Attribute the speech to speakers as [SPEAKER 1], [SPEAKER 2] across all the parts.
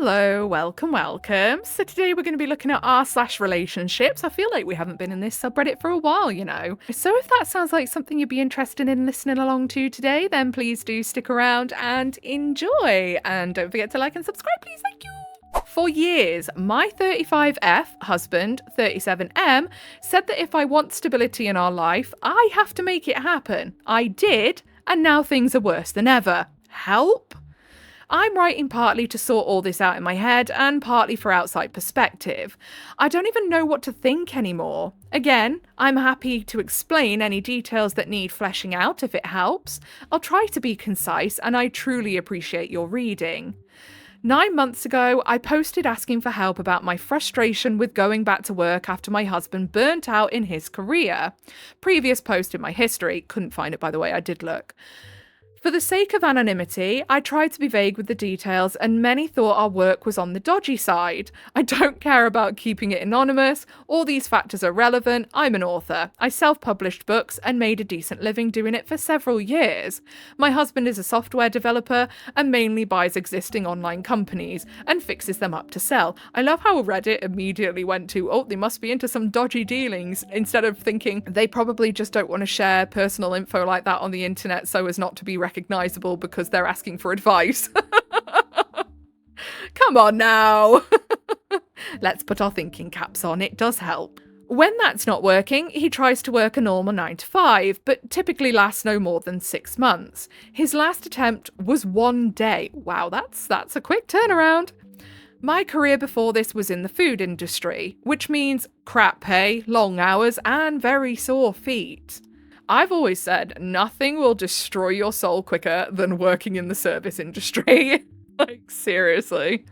[SPEAKER 1] Hello, welcome. So today we're going to be looking at r/relationships. I feel like we haven't been in this subreddit for a while, So if that sounds like something you'd be interested in listening along to today, then please do stick around and enjoy. And don't forget to like and subscribe, please. Thank you. For years, my 35F husband, 37M, said that if I want stability in our life, I have to make it happen. I did, and now things are worse than ever. Help? I'm writing partly to sort all this out in my head and partly for outside perspective. I don't even know what to think anymore. Again, I'm happy to explain any details that need fleshing out if it helps. I'll try to be concise and I truly appreciate your reading. 9 months ago, I posted asking for help about my frustration with going back to work after my husband burnt out in his career. Previous post in my history, couldn't find it by the way, I did look. For the sake of anonymity, I tried to be vague with the details and many thought our work was on the dodgy side. I don't care about keeping it anonymous. All these factors are relevant. I'm an author. I self-published books and made a decent living doing it for several years. My husband is a software developer and mainly buys existing online companies and fixes them up to sell. I love how Reddit immediately went to, oh, they must be into some dodgy dealings, instead of thinking they probably just don't want to share personal info like that on the internet so as not to be recognizable because they're asking for advice. Come on now. Let's put our thinking caps on. It does help. When that's not working, he tries to work a normal 9 to 5, but typically lasts no more than 6 months. His last attempt was 1 day. Wow, that's a quick turnaround. My career before this was in the food industry, which means crap pay, long hours, and very sore feet. I've always said nothing will destroy your soul quicker than working in the service industry. Like, seriously.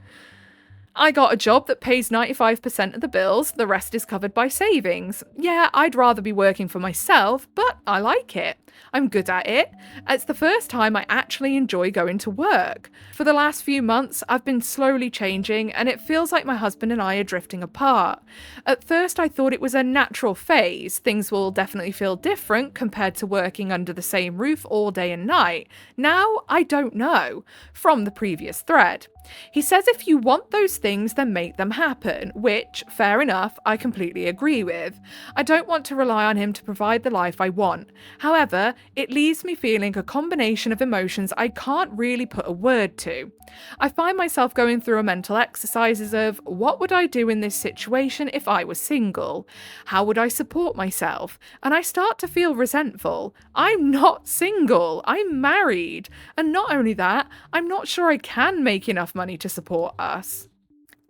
[SPEAKER 1] I got a job that pays 95% of the bills, the rest is covered by savings. Yeah, I'd rather be working for myself, but I like it. I'm good at it. It's the first time I actually enjoy going to work. For the last few months, I've been slowly changing, and it feels like my husband and I are drifting apart. At first, I thought it was a natural phase. Things will definitely feel different compared to working under the same roof all day and night. Now, I don't know. From the previous thread. He says if you want those things, then make them happen, which, fair enough, I completely agree with. I don't want to rely on him to provide the life I want. However, it leaves me feeling a combination of emotions I can't really put a word to. I find myself going through a mental exercises of what would I do in this situation if I was single? How would I support myself? And I start to feel resentful. I'm not single, I'm married. And not only that, I'm not sure I can make enough money to support us.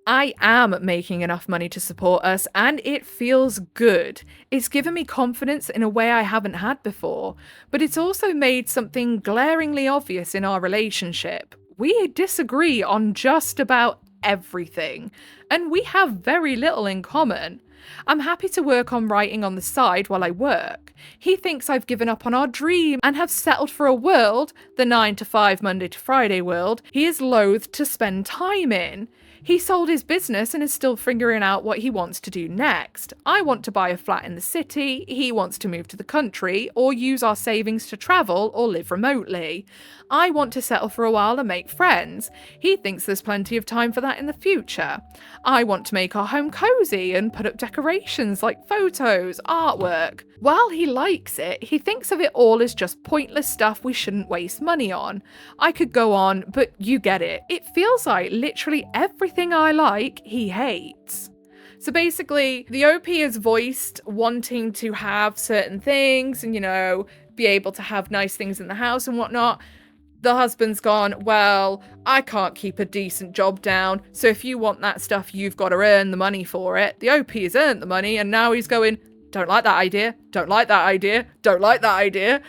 [SPEAKER 1] I am making enough money to support us and it feels good. It's given me confidence in a way I haven't had before, but it's also made something glaringly obvious in our relationship. We disagree on just about everything, and we have very little in common. I'm happy to work on writing on the side while I work. He thinks I've given up on our dream and have settled for a world, the 9 to 5 Monday to Friday world, he is loath to spend time in. He sold his business and is still figuring out what he wants to do next. I want to buy a flat in the city, he wants to move to the country, or use our savings to travel or live remotely. I want to settle for a while and make friends. He thinks there's plenty of time for that in the future. I want to make our home cozy and put up decorations like photos, artwork. While he likes it, he thinks of it all as just pointless stuff we shouldn't waste money on. I could go on, but you get it. It feels like literally everything I like, he hates. So basically, the OP has voiced wanting to have certain things and, be able to have nice things in the house and whatnot. The husband's gone, well, I can't keep a decent job down, so if you want that stuff, you've got to earn the money for it. The OP has earned the money, and now he's going, don't like that idea, don't like that idea, don't like that idea.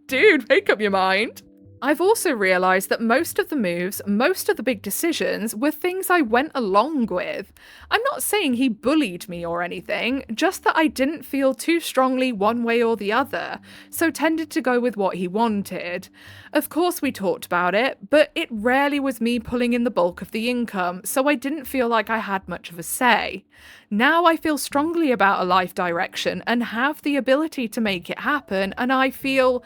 [SPEAKER 1] Dude, make up your mind. I've also realised that most of the moves, most of the big decisions, were things I went along with. I'm not saying he bullied me or anything, just that I didn't feel too strongly one way or the other, so tended to go with what he wanted. Of course we talked about it, but it rarely was me pulling in the bulk of the income, so I didn't feel like I had much of a say. Now I feel strongly about a life direction and have the ability to make it happen, and I feel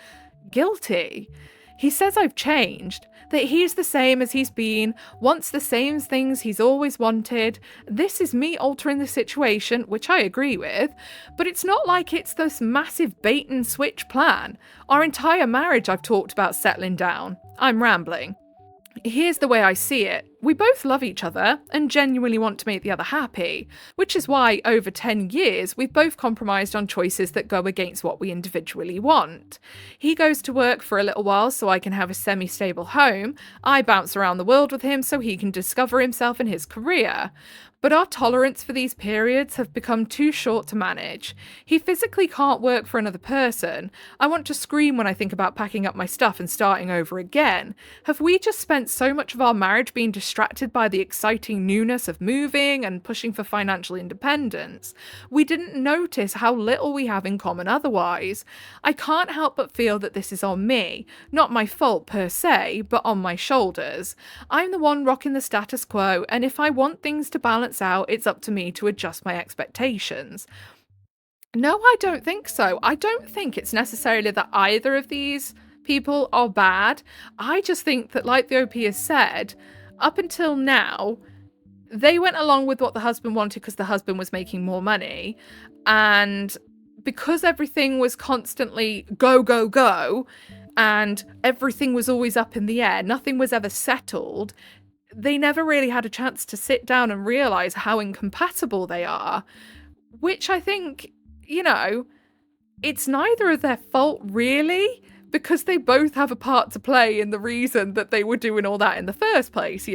[SPEAKER 1] guilty. He says I've changed, that he's the same as he's been, wants the same things he's always wanted. This is me altering the situation, which I agree with, but it's not like it's this massive bait and switch plan. Our entire marriage I've talked about settling down. I'm rambling. Here's the way I see it. We both love each other and genuinely want to make the other happy, which is why over 10 years we've both compromised on choices that go against what we individually want. He goes to work for a little while so I can have a semi-stable home. I bounce around the world with him so he can discover himself and his career. But our tolerance for these periods have become too short to manage. He physically can't work for another person. I want to scream when I think about packing up my stuff and starting over again. Have we just spent so much of our marriage being distracted by the exciting newness of moving and pushing for financial independence? We didn't notice how little we have in common otherwise. I can't help but feel that this is on me. Not my fault per se, but on my shoulders. I'm the one rocking the status quo, and if I want things to balance out, it's up to me to adjust my expectations. No, I don't think so. I don't think it's necessarily that either of these people are bad. I just think that, like the OP has said, up until now, they went along with what the husband wanted because the husband was making more money. And because everything was constantly go, go, go, and everything was always up in the air, nothing was ever settled, they never really had a chance to sit down and realise how incompatible they are, which I think, it's neither of their fault really, because they both have a part to play in the reason that they were doing all that in the first place,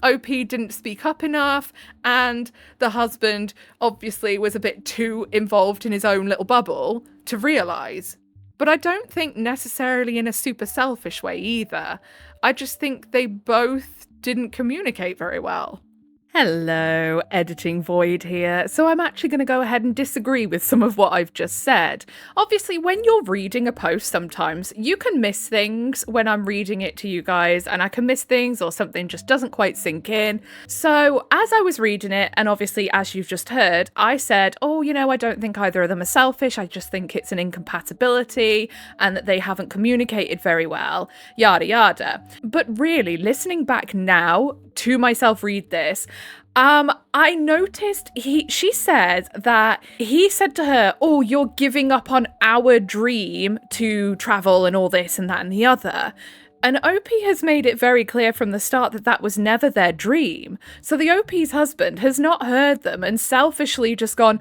[SPEAKER 1] OP didn't speak up enough, and the husband obviously was a bit too involved in his own little bubble to realise. But I don't think necessarily in a super selfish way either. I just think they both didn't communicate very well. Hello, Editing Void here. So I'm actually going to go ahead and disagree with some of what I've just said. Obviously, when you're reading a post sometimes, you can miss things when I'm reading it to you guys, and I can miss things or something just doesn't quite sink in. So as I was reading it, and obviously as you've just heard, I said, I don't think either of them are selfish. I just think it's an incompatibility and that they haven't communicated very well, yada yada. But really, listening back now to myself read this, I noticed she said that he said to her, you're giving up on our dream to travel and all this and that and the other. And OP has made it very clear from the start that that was never their dream. So the OP's husband has not heard them and selfishly just gone,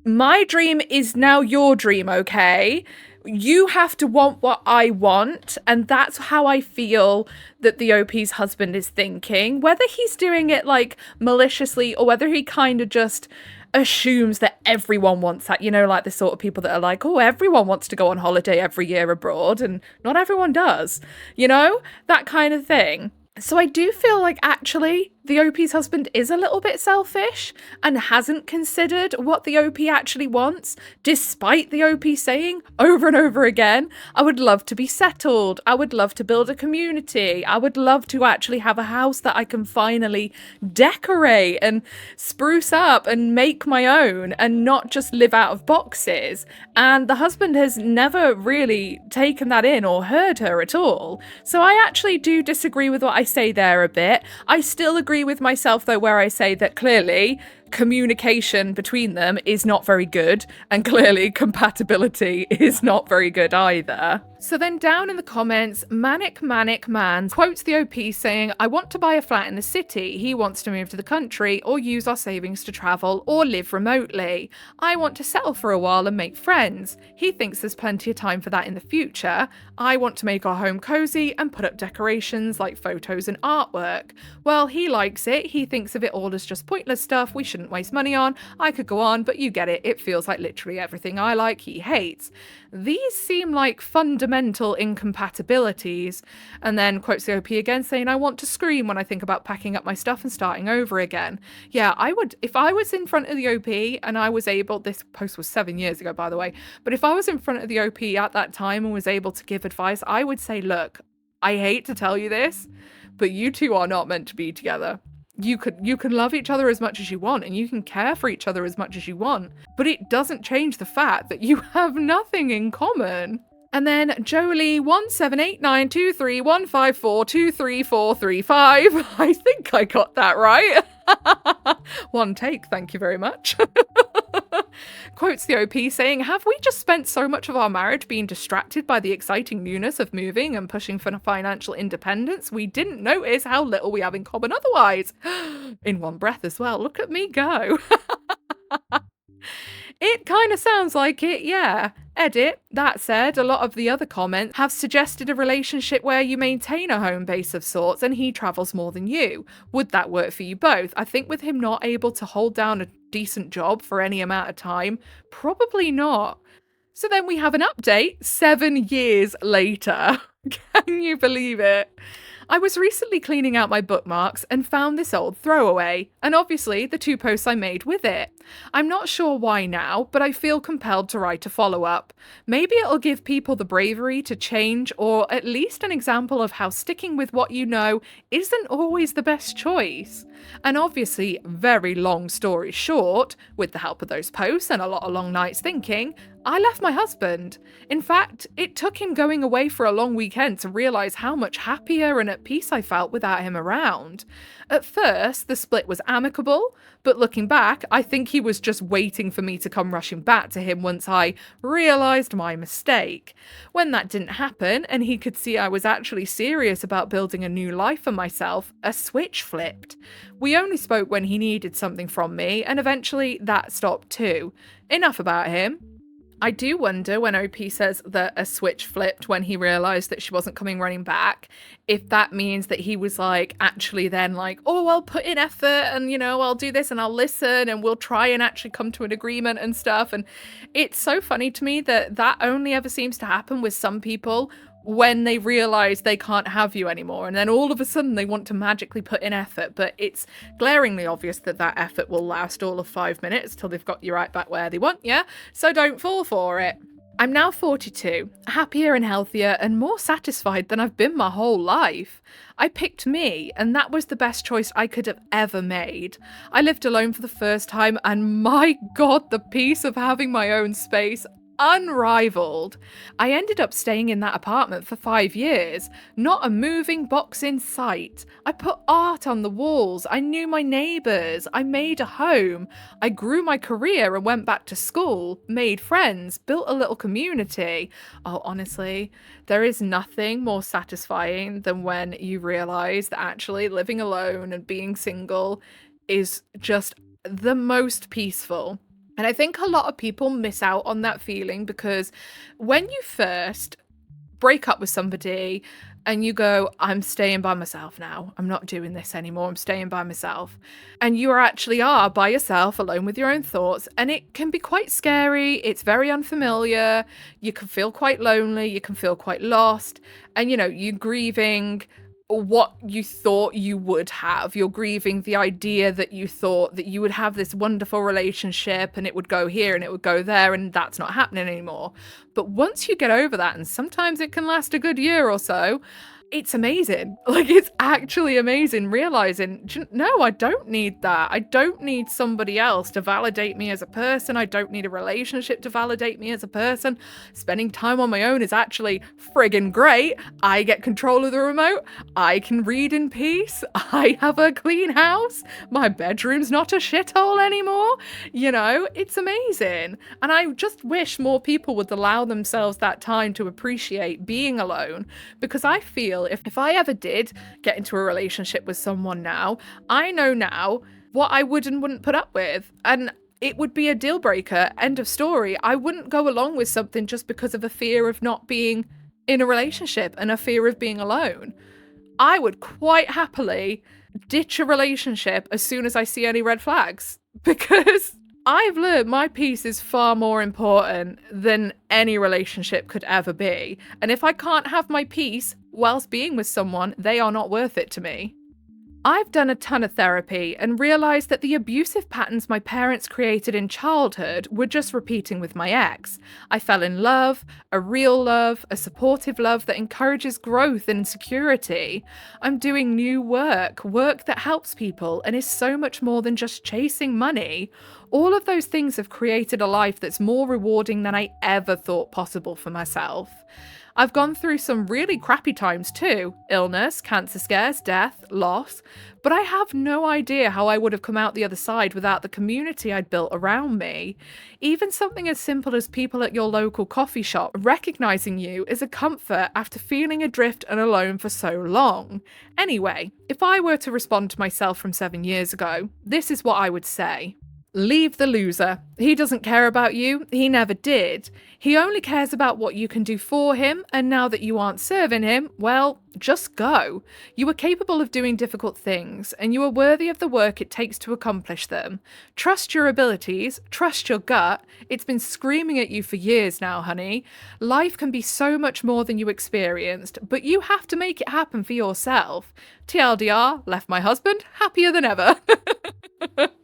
[SPEAKER 1] my dream is now your dream, okay? You have to want what I want, and that's how I feel that the OP's husband is thinking. Whether he's doing it like maliciously or whether he kind of just assumes that everyone wants that, like the sort of people that are like, everyone wants to go on holiday every year abroad, and not everyone does, that kind of thing. So I do feel like actually the OP's husband is a little bit selfish and hasn't considered what the OP actually wants, despite the OP saying over and over again, I would love to be settled. I would love to build a community. I would love to actually have a house that I can finally decorate and spruce up and make my own and not just live out of boxes. And the husband has never really taken that in or heard her at all. So I actually do disagree with what I say there a bit. I still agree with myself though, where I say that clearly communication between them is not very good, and clearly compatibility is not very good either. So then down in the comments, Manic Man quotes the OP saying, I want to buy a flat in the city. He wants to move to the country or use our savings to travel or live remotely. I want to settle for a while and make friends. He thinks there's plenty of time for that in the future. I want to make our home cozy and put up decorations like photos and artwork. Well, he likes it. He thinks of it all as just pointless stuff we shouldn't waste money on. I could go on, but you get it. It feels like literally everything I like, he hates. These seem like fundamental incompatibilities. And then quotes the OP again saying, I want to scream when I think about packing up my stuff and starting over again. Yeah, I would, if I was in front of the OP and I was able, this post was 7 years ago, by the way, but if I was in front of the OP at that time and was able to give advice, I would say, look, I hate to tell you this, but you two are not meant to be together. You can love each other as much as you want and you can care for each other as much as you want, but it doesn't change the fact that you have nothing in common. And then Jolie 1789231542345. I think I got that right. One take, thank you very much. Quotes the OP saying, "Have we just spent so much of our marriage being distracted by the exciting newness of moving and pushing for financial independence we didn't notice how little we have in common otherwise?" In one breath as well. Look at me go. It kind of sounds like it, yeah. Edit. That said, a lot of the other comments have suggested a relationship where you maintain a home base of sorts and he travels more than you. Would that work for you both? I think with him not able to hold down a decent job for any amount of time, probably not. So then we have an update 7 years later. Can you believe it? I was recently cleaning out my bookmarks and found this old throwaway, and obviously the 2 posts I made with it. I'm not sure why now, but I feel compelled to write a follow-up. Maybe it'll give people the bravery to change, or at least an example of how sticking with what you know isn't always the best choice. And obviously, very long story short, with the help of those posts and a lot of long nights thinking, I left my husband. In fact, it took him going away for a long weekend to realise how much happier and at peace I felt without him around. At first, the split was amicable, but looking back, I think he was just waiting for me to come rushing back to him once I realised my mistake. When that didn't happen, and he could see I was actually serious about building a new life for myself, a switch flipped. We only spoke when he needed something from me, and eventually that stopped too. Enough about him. I do wonder when OP says that a switch flipped when he realised that she wasn't coming running back, if that means that he was like, actually then like, oh, I'll put in effort and, you know, I'll do this and I'll listen and we'll try and actually come to an agreement and stuff. And it's so funny to me that that only ever seems to happen with some people when they realise they can't have you anymore, and then all of a sudden they want to magically put in effort, but it's glaringly obvious that that effort will last all of 5 minutes till they've got you right back where they want you, so don't fall for it. I'm now 42, happier and healthier and more satisfied than I've been my whole life. I picked me, and that was the best choice I could have ever made. I lived alone for the first time, and my God, the peace of having my own space, unrivaled. I ended up staying in that apartment for 5 years, not a moving box in sight. I put art on the walls, I knew my neighbours, I made a home, I grew my career and went back to school, made friends, built a little community. Oh, honestly, there is nothing more satisfying than when you realise that actually living alone and being single is just the most peaceful. And I think a lot of people miss out on that feeling because when you first break up with somebody and you go, I'm staying by myself now, I'm not doing this anymore, I'm staying by myself, and you actually are by yourself, alone with your own thoughts, and it can be quite scary, it's very unfamiliar, you can feel quite lonely, you can feel quite lost, and you know, you're grieving what you thought you would have. You're grieving the idea that you thought that you would have this wonderful relationship and it would go here and it would go there, and that's not happening anymore. But once you get over that, and sometimes it can last a good year or so, it's amazing. Like, it's actually amazing realizing, no, I don't need that. I don't need somebody else to validate me as a person. I don't need a relationship to validate me as a person. Spending time on my own is actually friggin' great. I get control of the remote. I can read in peace. I have a clean house. My bedroom's not a shithole anymore. You know, it's amazing. And I just wish more people would allow themselves that time to appreciate being alone, because I feel if I ever did get into a relationship with someone now, I know now what I would and wouldn't put up with. And it would be a deal breaker. End of story. I wouldn't go along with something just because of a fear of not being in a relationship and a fear of being alone. I would quite happily ditch a relationship as soon as I see any red flags, because I've learned my peace is far more important than any relationship could ever be. And if I can't have my peace whilst being with someone, they are not worth it to me. I've done a ton of therapy and realised that the abusive patterns my parents created in childhood were just repeating with my ex. I fell in love, a real love, a supportive love that encourages growth and security. I'm doing new work that helps people and is so much more than just chasing money. All of those things have created a life that's more rewarding than I ever thought possible for myself. I've gone through some really crappy times too, illness, cancer scares, death, loss, but I have no idea how I would have come out the other side without the community I'd built around me. Even something as simple as people at your local coffee shop recognizing you is a comfort after feeling adrift and alone for so long. Anyway, if I were to respond to myself from 7 years ago, this is what I would say. Leave the loser. He doesn't care about you. He never did. He only cares about what you can do for him, and now that you aren't serving him, well, just go. You are capable of doing difficult things, and you are worthy of the work it takes to accomplish them. Trust your abilities. Trust your gut. It's been screaming at you for years now, honey. Life can be so much more than you experienced, but you have to make it happen for yourself. TLDR, left my husband, happier than ever.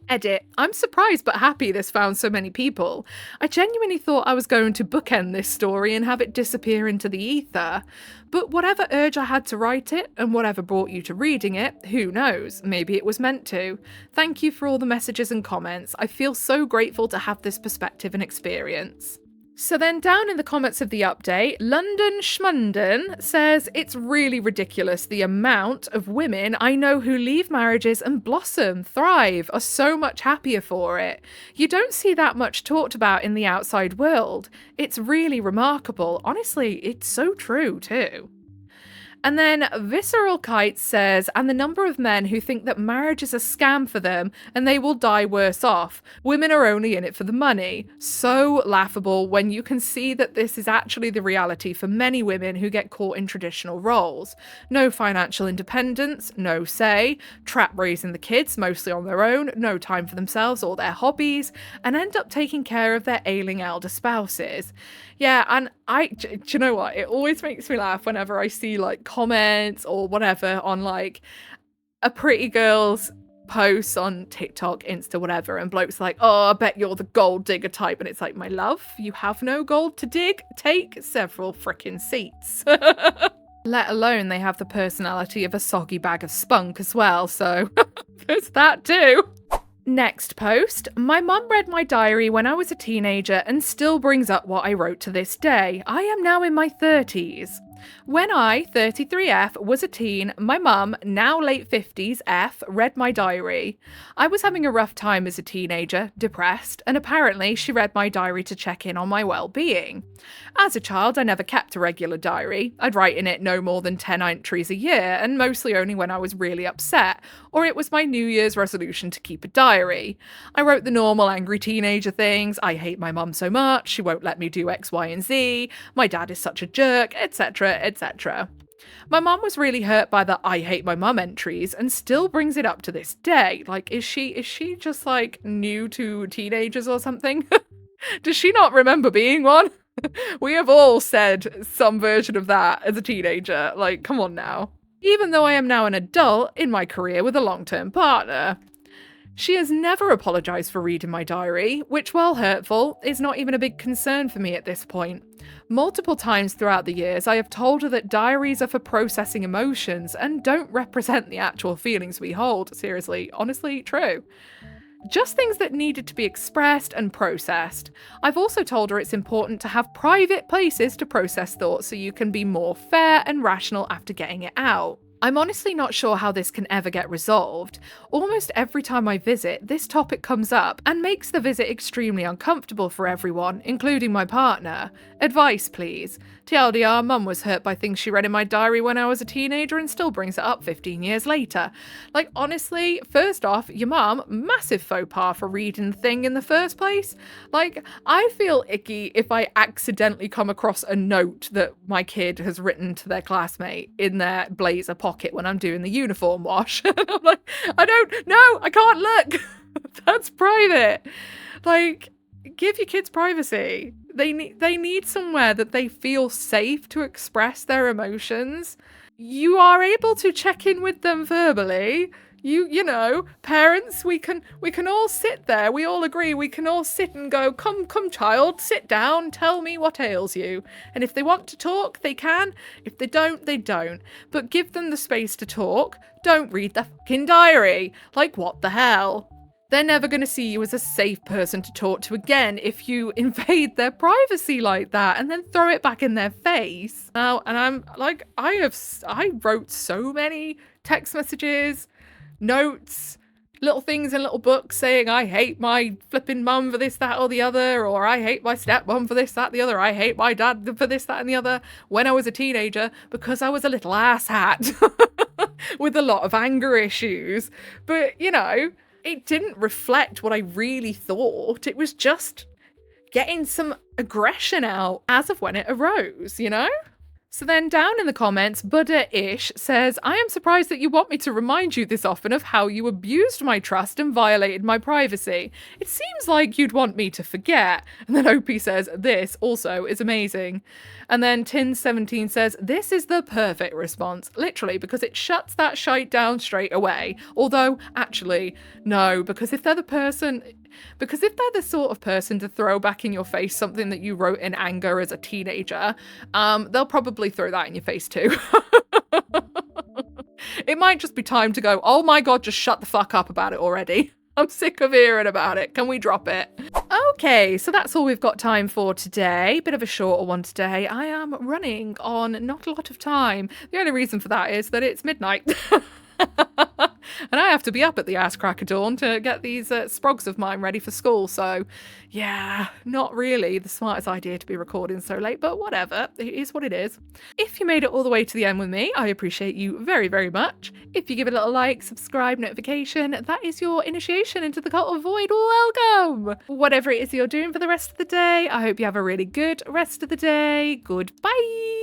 [SPEAKER 1] Edit. I'm surprised but happy this found so many people. I genuinely thought I was going to bookend this story and have it disappear into the ether. But whatever urge I had to write it, and whatever brought you to reading it, who knows, maybe it was meant to. Thank you for all the messages and comments. I feel so grateful to have this perspective and experience. So then down in the comments of the update, London Schmunden says, it's really ridiculous the amount of women I know who leave marriages and blossom, thrive, are so much happier for it. You don't see that much talked about in the outside world. It's really remarkable. Honestly, it's so true too. And then Visceral Kite says, and the number of men who think that marriage is a scam for them and they will die worse off. Women are only in it for the money. So laughable when you can see that this is actually the reality for many women who get caught in traditional roles. No financial independence, no say, trap raising the kids mostly on their own, no time for themselves or their hobbies, and end up taking care of their ailing elder spouses. Yeah, and do you know what? It always makes me laugh whenever I see like comments or whatever on like a pretty girl's posts on TikTok, Insta, whatever, and blokes like, oh, I bet you're the gold digger type. And it's like, my love, you have no gold to dig. Take several frickin' seats. Let alone they have the personality of a soggy bag of spunk as well. So there's that too. Next post, my mum read my diary when I was a teenager and still brings up what I wrote to this day. I am now in my 30s. When I, 33F, was a teen, my mum, now late 50s F, read my diary. I was having a rough time as a teenager, depressed, and apparently she read my diary to check in on my well-being. As a child, I never kept a regular diary. I'd write in it no more than 10 entries a year, and mostly only when I was really upset, or it was my New Year's resolution to keep a diary. I wrote the normal angry teenager things, I hate my mum so much, she won't let me do X, Y, and Z, my dad is such a jerk, etc. etc. My mum was really hurt by the I hate my mum entries and still brings it up to this day. Like, is she just like new to teenagers or something? Does she not remember being one? We have all said some version of that as a teenager. Like, come on now. Even though I am now an adult in my career with a long-term partner. She has never apologised for reading my diary, which, while hurtful, is not even a big concern for me at this point. Multiple times throughout the years, I have told her that diaries are for processing emotions and don't represent the actual feelings we hold. Seriously, honestly, true. Just things that needed to be expressed and processed. I've also told her it's important to have private places to process thoughts so you can be more fair and rational after getting it out. I'm honestly not sure how this can ever get resolved. Almost every time I visit, this topic comes up and makes the visit extremely uncomfortable for everyone, including my partner. Advice, please. TLDR, mum was hurt by things she read in my diary when I was a teenager and still brings it up 15 years later. Like, honestly, first off, your mum, massive faux pas for reading the thing in the first place. Like, I feel icky if I accidentally come across a note that my kid has written to their classmate in their blazer pocket when I'm doing the uniform wash. And I'm like, I can't look. That's private. Like, give your kids privacy. They need somewhere that they feel safe to express their emotions. You are able to check in with them verbally. You know, parents, we can all sit there. We all agree. We can all sit and go, come, child, sit down. Tell me what ails you. And if they want to talk, they can. If they don't, they don't. But give them the space to talk. Don't read their fucking diary. Like, what the hell? They're never going to see you as a safe person to talk to again if you invade their privacy like that and then throw it back in their face. Now, and I'm like, I wrote so many text messages, notes, little things in little books saying I hate my flipping mum for this, that, or the other, or I hate my stepmom for this, that, the other, I hate my dad for this, that, and the other when I was a teenager because I was a little asshat with a lot of anger issues. But, you know, it didn't reflect what I really thought. It was just getting some aggression out as of when it arose, you know? So then down in the comments, Buddha-ish says, I am surprised that you want me to remind you this often of how you abused my trust and violated my privacy. It seems like you'd want me to forget. And then OP says, this also is amazing. And then Tin17 says, this is the perfect response, literally, because it shuts that shite down straight away. Although, actually, no, because if they're the sort of person to throw back in your face something that you wrote in anger as a teenager, they'll probably throw that in your face too. It might just be time to go, oh my god, just shut the fuck up about it already. I'm sick of hearing about it. Can we drop it? Okay, so that's all we've got time for today. Bit of a shorter one today. I am running on not a lot of time. The only reason for that is that it's midnight. And I have to be up at the ass crack of dawn to get these sprogs of mine ready for school. So, yeah, not really the smartest idea to be recording so late, but whatever. It is what it is. If you made it all the way to the end with me, I appreciate you very, very much. If you give it a little like, subscribe, notification, that is your initiation into the cult of void. Welcome! Whatever it is you're doing for the rest of the day, I hope you have a really good rest of the day. Goodbye!